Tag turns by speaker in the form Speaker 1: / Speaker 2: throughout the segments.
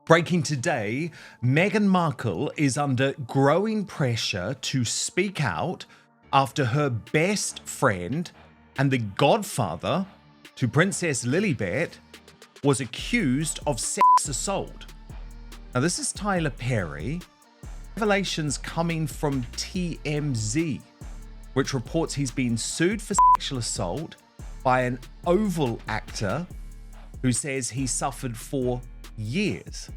Speaker 1: Breaking today, Meghan Markle is under growing pressure to speak out after her best friend and the godfather to Princess Lilibet was accused of sex assault. Now, this is Tyler Perry. Revelations coming from TMZ, which reports he's been sued for sexual assault by an Oval actor who says he suffered for years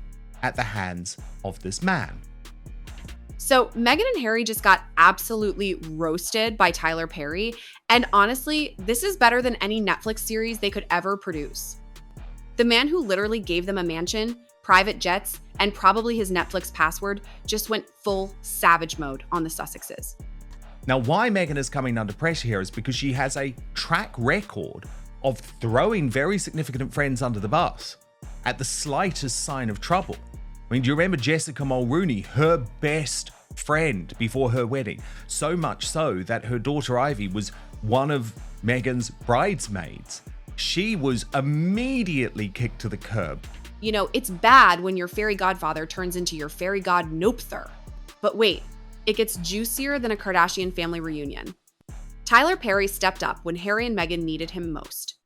Speaker 1: at the hands of this man.
Speaker 2: So Meghan and Harry just got absolutely roasted by Tyler Perry. And honestly, this is better than any Netflix series they could ever produce. The man who literally gave them a mansion, private jets, and probably his Netflix password just went full savage mode on the Sussexes.
Speaker 1: Now, why Meghan is coming under pressure here is because she has a track record of throwing very significant friends under the bus at the slightest sign of trouble. I mean, do you remember Jessica Mulroney, her best friend before her wedding? So much so that her daughter Ivy was one of Meghan's bridesmaids. She was immediately kicked to the curb.
Speaker 2: You know, it's bad when your fairy godfather turns into your fairy god-NOPE-ther. But wait, it gets juicier than a Kardashian family reunion. Tyler Perry stepped up when Harry and Meghan needed him most.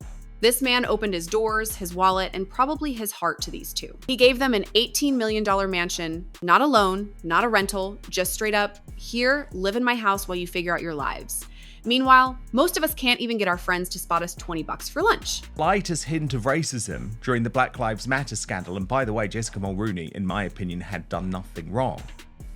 Speaker 2: This man opened his doors, his wallet, and probably his heart to these two. He gave them an $18 million mansion, not a loan, not a rental, just straight up, here, live in my house while you figure out your lives. Meanwhile, most of us can't even get our friends to spot us $20 for lunch.
Speaker 1: Slightest hint of racism during the Black Lives Matter scandal, and by the way, Jessica Mulroney, in my opinion, had done nothing wrong.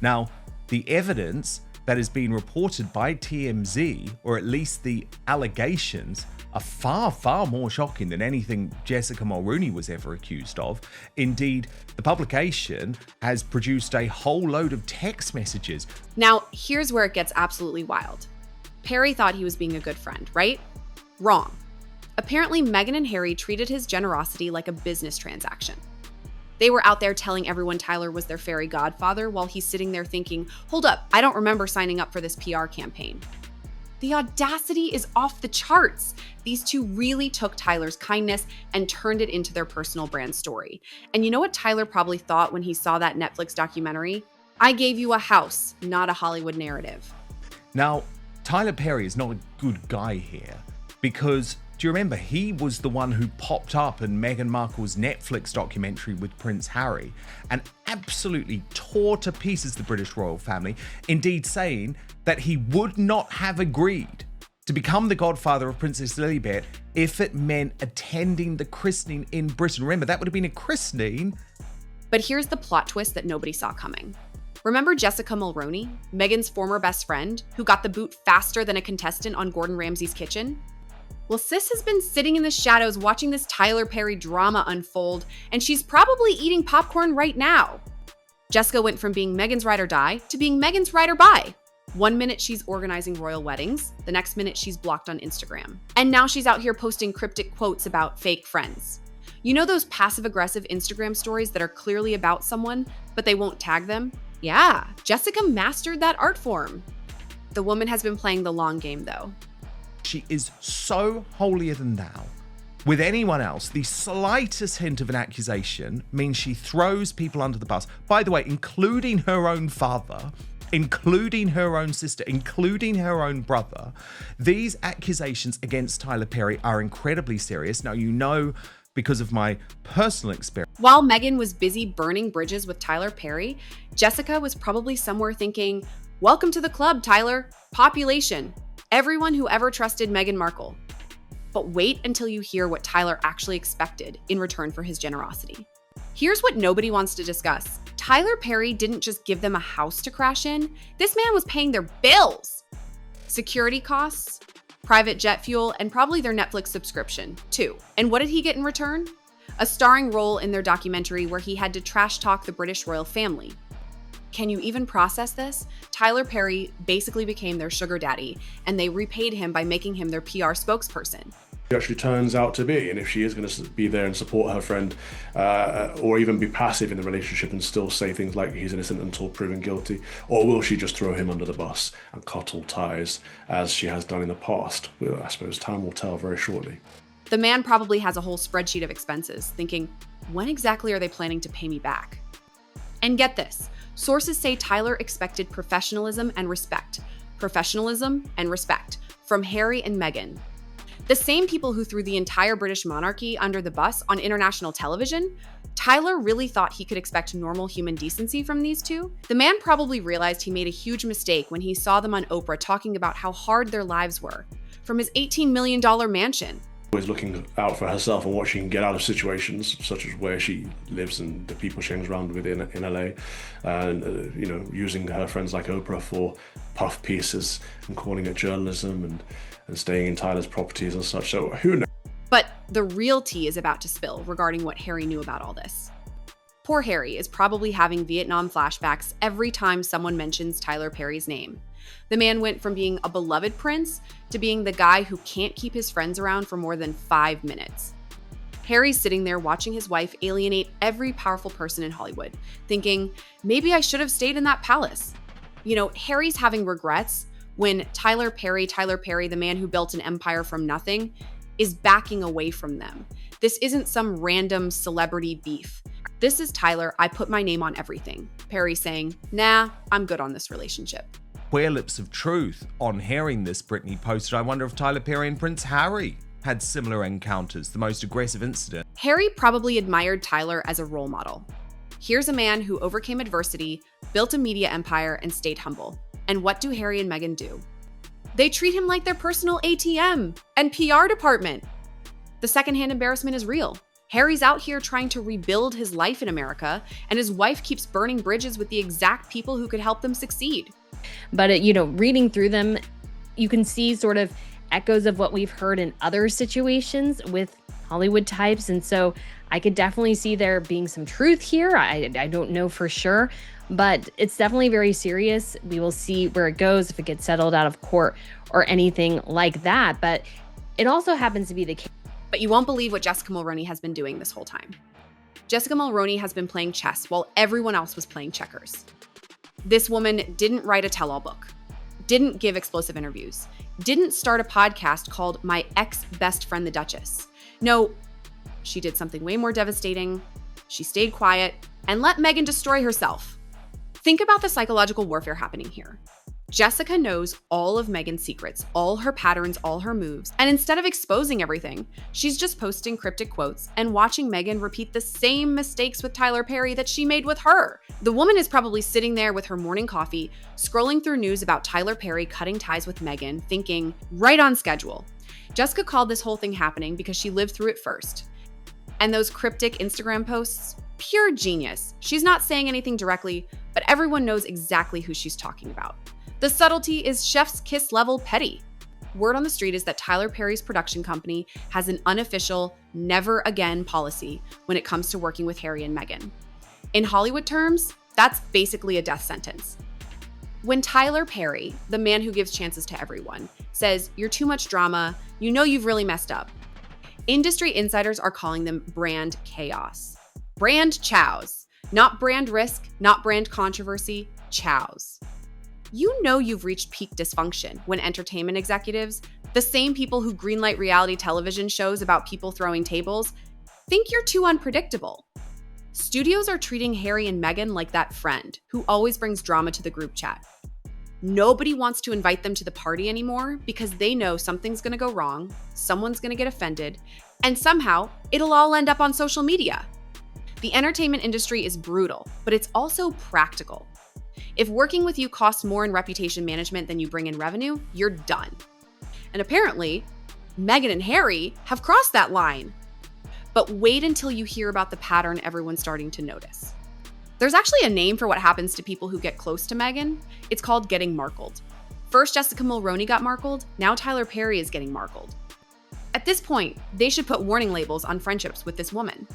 Speaker 1: Now, the evidence that is being reported by TMZ, or at least the allegations, are far, far more shocking than anything Jessica Mulroney was ever accused of. Indeed, the publication has produced a whole load of text messages.
Speaker 2: Now, here's where it gets absolutely wild. Perry thought he was being a good friend, right? Wrong. Apparently, Meghan and Harry treated his generosity like a business transaction. They were out there telling everyone Tyler was their fairy godfather while he's sitting there thinking, hold up, I don't remember signing up for this PR campaign. The audacity is off the charts. These two really took Tyler's kindness and turned it into their personal brand story. And you know what Tyler probably thought when he saw that Netflix documentary? I gave you a house, not a Hollywood narrative.
Speaker 1: Now, Tyler Perry is not a good guy here because, do you remember, he was the one who popped up in Meghan Markle's Netflix documentary with Prince Harry and absolutely tore to pieces the British royal family, indeed saying that he would not have agreed to become the godfather of Princess Lilibet if it meant attending the christening in Britain. Remember, that would have been a christening.
Speaker 2: But here's the plot twist that nobody saw coming. Remember Jessica Mulroney, Meghan's former best friend, who got the boot faster than a contestant on Gordon Ramsay's kitchen? Well, sis has been sitting in the shadows watching this Tyler Perry drama unfold, and she's probably eating popcorn right now. Jessica went from being Meghan's ride or die to being Meghan's ride or buy. One minute she's organizing royal weddings, the next minute she's blocked on Instagram. And now she's out here posting cryptic quotes about fake friends. You know those passive-aggressive Instagram stories that are clearly about someone, but they won't tag them? Yeah, Jessica mastered that art form. The woman has been playing the long game, though.
Speaker 1: She is so holier than thou. With anyone else, the slightest hint of an accusation means she throws people under the bus. By the way, including her own father, including her own sister, including her own brother. These accusations against Tyler Perry are incredibly serious. Now, you know, because of my personal experience.
Speaker 2: While Meghan was busy burning bridges with Tyler Perry, Jessica was probably somewhere thinking, welcome to the club, Tyler. Population. Everyone who ever trusted Meghan Markle. But wait until you hear what Tyler actually expected in return for his generosity. Here's what nobody wants to discuss. Tyler Perry didn't just give them a house to crash in. This man was paying their bills. Security costs, private jet fuel, and probably their Netflix subscription, too. And what did he get in return? A starring role in their documentary where he had to trash talk the British royal family. Can you even process this? Tyler Perry basically became their sugar daddy, and they repaid him by making him their PR spokesperson.
Speaker 3: It actually turns out to be, and if she is going to be there and support her friend, or even be passive in the relationship and still say things like he's innocent until proven guilty, or will she just throw him under the bus and cut all ties as she has done in the past? Well, I suppose time will tell very shortly.
Speaker 2: The man probably has a whole spreadsheet of expenses, thinking, when exactly are they planning to pay me back? And get this, sources say Tyler expected professionalism and respect from Harry and Meghan. The same people who threw the entire British monarchy under the bus on international television, Tyler really thought he could expect normal human decency from these two. The man probably realized he made a huge mistake when he saw them on Oprah talking about how hard their lives were, from his $18 million mansion.
Speaker 3: Always looking out for herself and what she can get out of situations such as where she lives and the people she hangs around with in LA, and using her friends like Oprah for puff pieces and calling it journalism and staying in Tyler's properties and such. So who knows?
Speaker 2: But the real tea is about to spill regarding what Harry knew about all this. Poor Harry is probably having Vietnam flashbacks every time someone mentions Tyler Perry's name. The man went from being a beloved prince to being the guy who can't keep his friends around for more than 5 minutes. Harry's sitting there watching his wife alienate every powerful person in Hollywood, thinking, maybe I should have stayed in that palace. Harry's having regrets when Tyler Perry, the man who built an empire from nothing, is backing away from them. This isn't some random celebrity beef. This is Tyler, I put my name on everything. Perry saying, nah, I'm good on this relationship.
Speaker 1: Queer lips of truth. On hearing this, Brittany posted, I wonder if Tyler Perry and Prince Harry had similar encounters, the most aggressive incident.
Speaker 2: Harry probably admired Tyler as a role model. Here's a man who overcame adversity, built a media empire, and stayed humble. And what do Harry and Meghan do? They treat him like their personal ATM and PR department. The secondhand embarrassment is real. Harry's out here trying to rebuild his life in America, and his wife keeps burning bridges with the exact people who could help them succeed.
Speaker 4: But, reading through them, you can see sort of echoes of what we've heard in other situations with Hollywood types. And so I could definitely see there being some truth here. I don't know for sure, but it's definitely very serious. We will see where it goes, if it gets settled out of court or anything like that. But it also happens to be the case.
Speaker 2: But you won't believe what Jessica Mulroney has been doing this whole time. Jessica Mulroney has been playing chess while everyone else was playing checkers. This woman didn't write a tell-all book, didn't give explosive interviews, didn't start a podcast called My Ex-Best Friend the Duchess. No, she did something way more devastating. She stayed quiet and let Meghan destroy herself. Think about the psychological warfare happening here. Jessica knows all of Meghan's secrets, all her patterns, all her moves, and instead of exposing everything, she's just posting cryptic quotes and watching Meghan repeat the same mistakes with Tyler Perry that she made with her. The woman is probably sitting there with her morning coffee, scrolling through news about Tyler Perry cutting ties with Meghan, thinking, right on schedule. Jessica called this whole thing happening because she lived through it first. And those cryptic Instagram posts, pure genius. She's not saying anything directly, but everyone knows exactly who she's talking about. The subtlety is chef's kiss level petty. Word on the street is that Tyler Perry's production company has an unofficial never again policy when it comes to working with Harry and Meghan. In Hollywood terms, that's basically a death sentence. When Tyler Perry, the man who gives chances to everyone, says, you're too much drama, you know you've really messed up, industry insiders are calling them brand chaos. Brand chows. Not brand risk, not brand controversy, chows. You know you've reached peak dysfunction when entertainment executives, the same people who greenlight reality television shows about people throwing tables, think you're too unpredictable. Studios are treating Harry and Meghan like that friend who always brings drama to the group chat. Nobody wants to invite them to the party anymore because they know something's going to go wrong, someone's going to get offended, and somehow it'll all end up on social media. The entertainment industry is brutal, but it's also practical. If working with you costs more in reputation management than you bring in revenue, you're done. And apparently, Meghan and Harry have crossed that line. But wait until you hear about the pattern everyone's starting to notice. There's actually a name for what happens to people who get close to Meghan. It's called getting markled. First, Jessica Mulroney got markled. Now Tyler Perry is getting markled. At this point, they should put warning labels on friendships with this woman.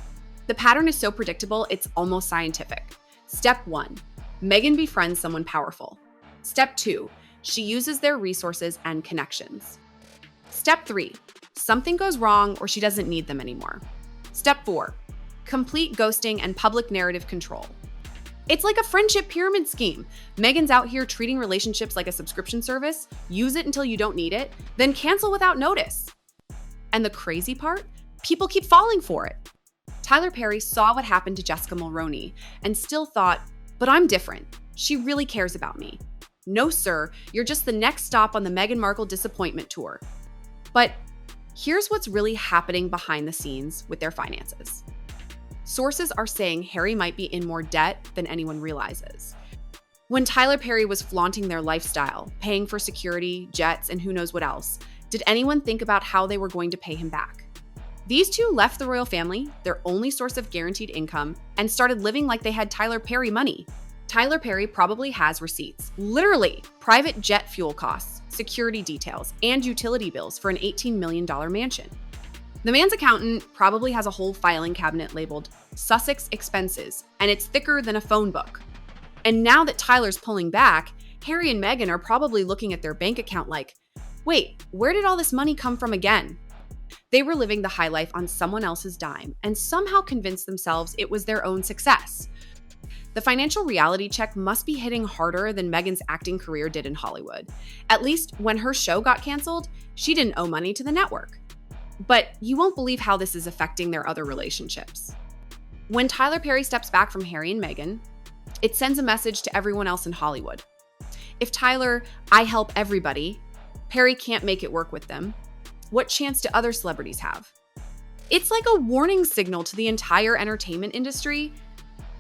Speaker 2: The pattern is so predictable, it's almost scientific. Step 1. Meghan befriends someone powerful. Step 2, she uses their resources and connections. Step 3, something goes wrong or she doesn't need them anymore. Step 4, complete ghosting and public narrative control. It's like a friendship pyramid scheme. Meghan's out here treating relationships like a subscription service, use it until you don't need it, then cancel without notice. And the crazy part? People keep falling for it. Tyler Perry saw what happened to Jessica Mulroney and still thought, But I'm different. She really cares about me. No, sir, you're just the next stop on the Meghan Markle disappointment tour. But here's what's really happening behind the scenes with their finances. Sources are saying Harry might be in more debt than anyone realizes. When Tyler Perry was flaunting their lifestyle, paying for security, jets, and who knows what else, did anyone think about how they were going to pay him back? These two left the royal family, their only source of guaranteed income, and started living like they had Tyler Perry money. Tyler Perry probably has receipts, literally private jet fuel costs, security details, and utility bills for an $18 million mansion. The man's accountant probably has a whole filing cabinet labeled Sussex Expenses, and it's thicker than a phone book. And now that Tyler's pulling back, Harry and Meghan are probably looking at their bank account like, wait, where did all this money come from again? They were living the high life on someone else's dime and somehow convinced themselves it was their own success. The financial reality check must be hitting harder than Meghan's acting career did in Hollywood. At least when her show got canceled, she didn't owe money to the network. But you won't believe how this is affecting their other relationships. When Tyler Perry steps back from Harry and Meghan, it sends a message to everyone else in Hollywood. If Tyler, I help everybody, Perry can't make it work with them, what chance do other celebrities have? It's like a warning signal to the entire entertainment industry.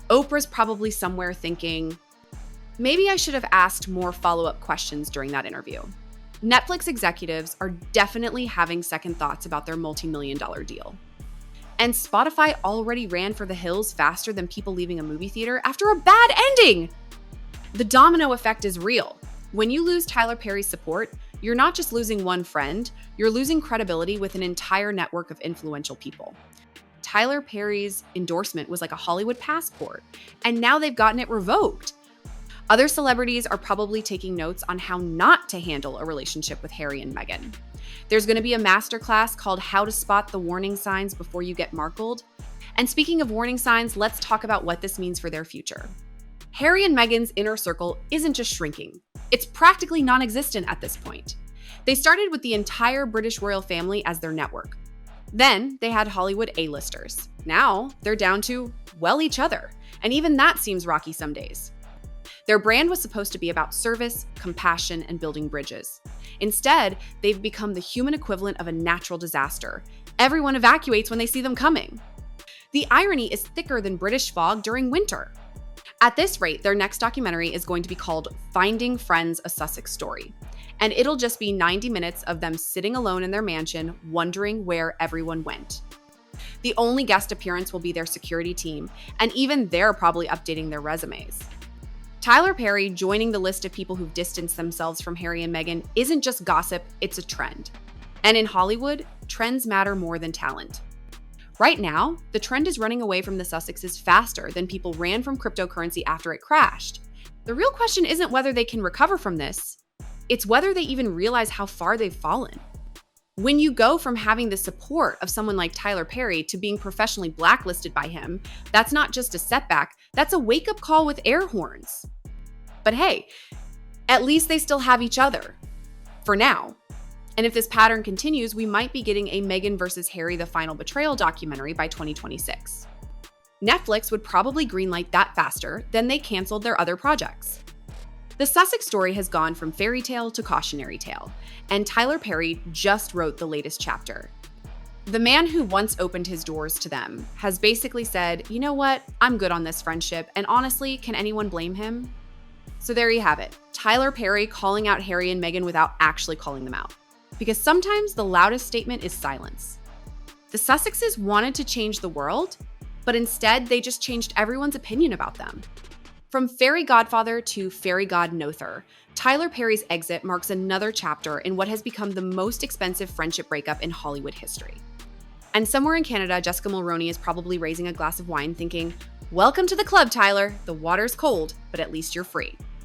Speaker 2: Oprah's probably somewhere thinking, maybe I should have asked more follow-up questions during that interview. Netflix executives are definitely having second thoughts about their multi-million-dollar deal. And Spotify already ran for the hills faster than people leaving a movie theater after a bad ending. The domino effect is real. When you lose Tyler Perry's support, you're not just losing one friend, you're losing credibility with an entire network of influential people. Tyler Perry's endorsement was like a Hollywood passport, and now they've gotten it revoked. Other celebrities are probably taking notes on how not to handle a relationship with Harry and Meghan. There's going to be a masterclass called How to Spot the Warning Signs Before You Get Markled. And speaking of warning signs, let's talk about what this means for their future. Harry and Meghan's inner circle isn't just shrinking. It's practically non-existent at this point. They started with the entire British royal family as their network. Then they had Hollywood A-listers. Now they're down to, well, each other. And even that seems rocky some days. Their brand was supposed to be about service, compassion, and building bridges. Instead, they've become the human equivalent of a natural disaster. Everyone evacuates when they see them coming. The irony is thicker than British fog during winter. At this rate, their next documentary is going to be called Finding Friends: A Sussex Story. And it'll just be 90 minutes of them sitting alone in their mansion, wondering where everyone went. The only guest appearance will be their security team, and even they're probably updating their resumes. Tyler Perry joining the list of people who've distanced themselves from Harry and Meghan isn't just gossip, it's a trend. And in Hollywood, trends matter more than talent. Right now, the trend is running away from the Sussexes faster than people ran from cryptocurrency after it crashed. The real question isn't whether they can recover from this, it's whether they even realize how far they've fallen. When you go from having the support of someone like Tyler Perry to being professionally blacklisted by him, that's not just a setback, that's a wake-up call with air horns. But hey, at least they still have each other. For now. And if this pattern continues, we might be getting a Meghan versus Harry: The Final Betrayal documentary by 2026. Netflix would probably greenlight that faster than they canceled their other projects. The Sussex story has gone from fairy tale to cautionary tale, and Tyler Perry just wrote the latest chapter. The man who once opened his doors to them has basically said, you know what, I'm good on this friendship, and honestly, can anyone blame him? So there you have it, Tyler Perry calling out Harry and Meghan without actually calling them out. Because sometimes the loudest statement is silence. The Sussexes wanted to change the world, but instead they just changed everyone's opinion about them. From fairy godfather to fairy god-NOPE-ther, Tyler Perry's exit marks another chapter in what has become the most expensive friendship breakup in Hollywood history. And somewhere in Canada, Jessica Mulroney is probably raising a glass of wine thinking, welcome to the club, Tyler. The water's cold, but at least you're free.